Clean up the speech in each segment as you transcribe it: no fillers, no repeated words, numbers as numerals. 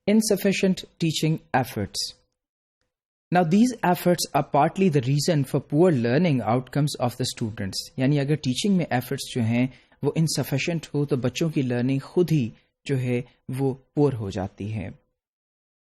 insufficient teaching efforts. Now these efforts are partly the reason for poor learning outcomes of the students. یعنی اگر teaching میں efforts جو ہیں وہ insufficient ہو تو بچوں کی لرننگ خود ہی جو ہے وہ پور ہو جاتی ہے.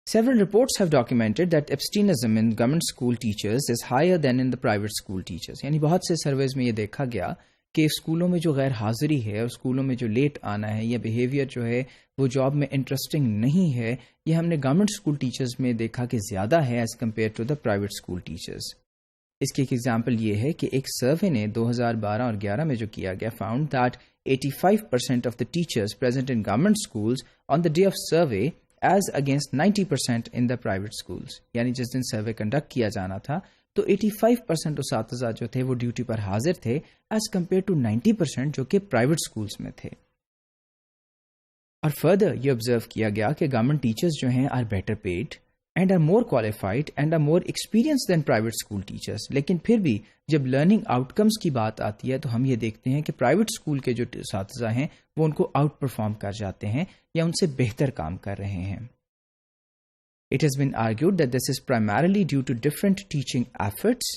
Several reports have documented that absenteeism in government school teachers is higher than in the private school teachers. یعنی بہت سے سرویز میں یہ دیکھا گیا کہ اسکولوں میں جو غیر حاضری ہے اور اسکولوں میں جو لیٹ آنا ہے یا بیہیویئر جو ہے وہ جاب میں انٹرسٹنگ نہیں ہے، یہ ہم نے گورنمنٹ اسکول ٹیچرز میں دیکھا کہ زیادہ ہے as compare to the private school teachers. اس کی ایک ایگزامپل یہ ہے کہ ایک سروے نے 2012 اور 11 میں جو کیا گیا found that 85% of the teachers present in government schools on the day of survey as against 90% in the private schools. یعنی جس دن سروے کنڈکٹ کیا جانا تھا تو 85% اساتذہ جو تھے وہ ڈیوٹی پر حاضر تھے ایز کمپیئر ٹو 90% جو کہ پرائیویٹ اسکولز میں تھے. اور فردر یہ آبزرو کیا گیا کہ گورنمنٹ ٹیچرز جو ہیں are better paid and are more qualified and are more experience than private school teachers. لیکن پھر بھی جب لرننگ آؤٹ کمز کی بات آتی ہے تو ہم یہ دیکھتے ہیں کہ پرائیویٹ اسکول کے جو اساتذہ ہیں وہ ان کو آؤٹ پرفارم کر جاتے ہیں یا ان سے بہتر کام کر رہے ہیں. It has been argued that this is primarily due to different teaching efforts,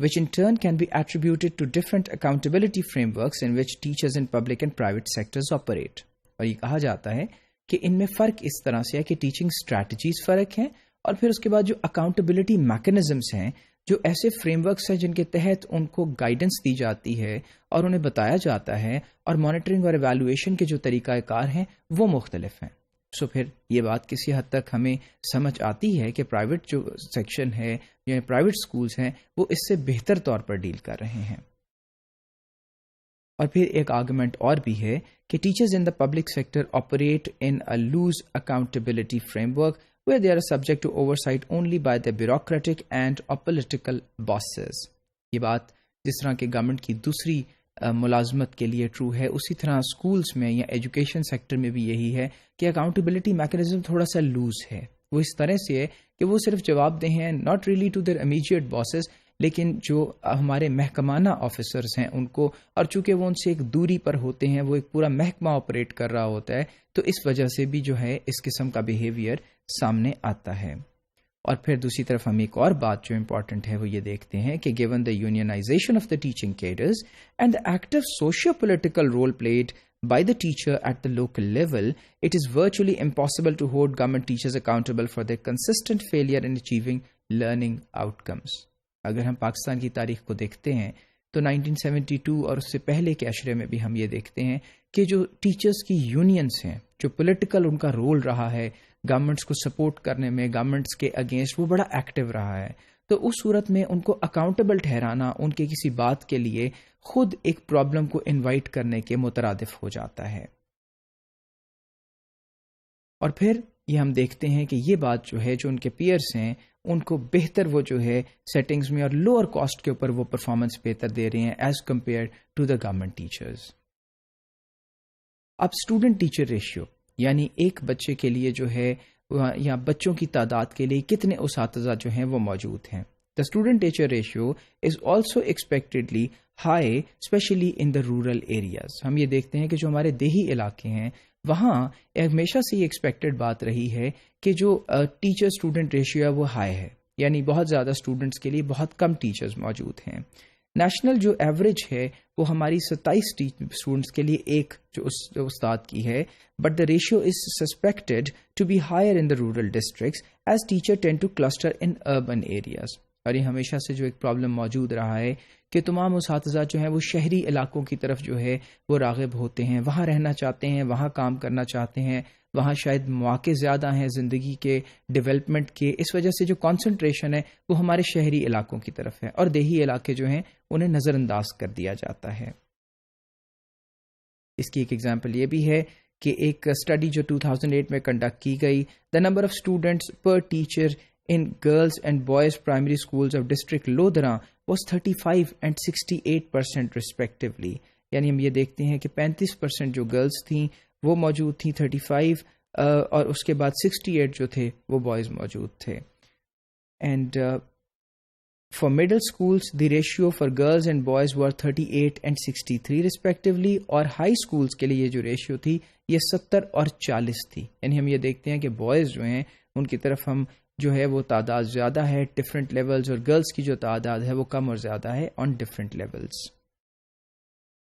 which in turn can be attributed to different accountability frameworks in which teachers in public and private sectors operate. اور یہ کہا جاتا ہے کہ ان میں فرق اس طرح سے ہے کہ ٹیچنگ اسٹریٹجیز فرق ہیں اور پھر اس کے بعد جو اکاؤنٹیبلٹی میکنزمس ہیں، جو ایسے فریم ورکس ہیں جن کے تحت ان کو گائیڈنس دی جاتی ہے اور انہیں بتایا جاتا ہے، اور مانیٹرنگ اور ایویلویشن کے جو طریقہ کار ہیں وہ مختلف ہیں. سو پھر یہ بات کسی حد تک ہمیں سمجھ آتی ہے کہ پرائیویٹ جو سیکشن ہے یا پرائیویٹ اسکولز ہیں وہ اس سے بہتر طور پر ڈیل کر رہے ہیں. اور پھر ایک آرگومنٹ اور بھی ہے کہ teachers in the public sector operate in a loose accountability framework where they are subject to oversight only by the bureaucratic and or political bosses. یہ بات جس طرح کہ گورنمنٹ کی دوسری ملازمت کے لیے ٹرو ہے، اسی طرح اسکولز میں یا ایجوکیشن سیکٹر میں بھی یہی ہے کہ اکاؤنٹیبلٹی میکنزم تھوڑا سا لوز ہے. وہ اس طرح سے ہے کہ وہ صرف جواب دہ ہیں not really to their immediate bosses, لیکن جو ہمارے محکمانہ آفیسرز ہیں ان کو، اور چونکہ وہ ان سے ایک دوری پر ہوتے ہیں، وہ ایک پورا محکمہ آپریٹ کر رہا ہوتا ہے، تو اس وجہ سے بھی جو ہے اس قسم کا بیہیویئر سامنے آتا ہے. اور پھر دوسری طرف ہم ایک اور بات جو امپورٹنٹ ہے وہ یہ دیکھتے ہیں کہ given the unionization of the teaching cadres and the active socio-political role played by the teacher at the local level, it is virtually impossible to hold government teachers accountable for their consistent failure in achieving learning outcomes. اگر ہم پاکستان کی تاریخ کو دیکھتے ہیں تو 1972 اور اس سے پہلے کے اشرے میں بھی ہم یہ دیکھتے ہیں کہ جو ٹیچرز کی یونینز ہیں، جو پولیٹیکل ان کا رول رہا ہے گورنمنٹس کو سپورٹ کرنے میں، گورنمنٹس کے اگینسٹ، وہ بڑا ایکٹیو رہا ہے. تو اس صورت میں ان کو اکاؤنٹیبل ٹھہرانا ان کے کسی بات کے لیے خود ایک پرابلم کو انوائٹ کرنے کے مترادف ہو جاتا ہے. اور پھر یہ ہم دیکھتے ہیں کہ یہ بات جو ہے جو ان کے پیئرس ہیں ان کو بہتر وہ جو ہے سیٹنگز میں اور لوور کاسٹ کے اوپر وہ پرفارمنس بہتر دے رہے ہیں as compare to the government teachers. اب اسٹوڈنٹ ٹیچر ریشیو، یعنی ایک بچے کے لیے جو ہے یا بچوں کی تعداد کے لیے کتنے اساتذہ جو ہیں وہ موجود ہیں. The student teacher ratio is also expectedly high especially in the rural areas. ہم یہ دیکھتے ہیں کہ جو ہمارے دیہی علاقے ہیں وہاں ہمیشہ سے یہ ایکسپیکٹڈ بات رہی ہے کہ جو ٹیچر اسٹوڈنٹ ریشیو ہے وہ ہائی ہے، یعنی بہت زیادہ اسٹوڈنٹس کے لیے بہت کم ٹیچرز موجود ہیں. نیشنل جو ایوریج ہے وہ ہماری 27 اسٹوڈنٹس کے لیے ایک جو استاد کی ہے، but the ratio is suspected to be higher in the rural districts as teacher tend to cluster in urban areas. اور یہ ہمیشہ سے جو ایک پرابلم موجود رہا ہے کہ تمام اساتذہ جو ہیں وہ شہری علاقوں کی طرف جو ہے وہ راغب ہوتے ہیں، وہاں رہنا چاہتے ہیں، وہاں کام کرنا چاہتے ہیں، وہاں شاید مواقع زیادہ ہیں زندگی کے ڈیولپمنٹ کے، اس وجہ سے جو کانسنٹریشن ہے وہ ہمارے شہری علاقوں کی طرف ہے اور دیہی علاقے جو ہیں انہیں نظر انداز کر دیا جاتا ہے. اس کی ایک ایگزامپل یہ بھی ہے کہ ایک اسٹڈی جو 2008 میں کنڈکٹ کی گئی، the number of students per teacher in girls and boys primary schools of district Lodhra was 35 and 68% respectively. یعنی ہم یہ دیکھتے ہیں کہ 35% جو گرلز تھیں وہ موجود تھیں 35 اور اس کے بعد 68 جو تھے وہ بوائز موجود تھے. And For middle schools, the ratio for girls and boys were 38 and 63 respectively, اور high schools کے لیے یہ جو ریشیو تھی یہ 70 اور 40 تھی. یعنی ہم یہ دیکھتے ہیں کہ بوائز جو ہیں ان کی طرف ہم جو ہے وہ تعداد زیادہ ہے ڈفرینٹ لیولز، اور گرلز کی جو تعداد ہے وہ کم اور زیادہ ہے آن ڈفرینٹ لیولز.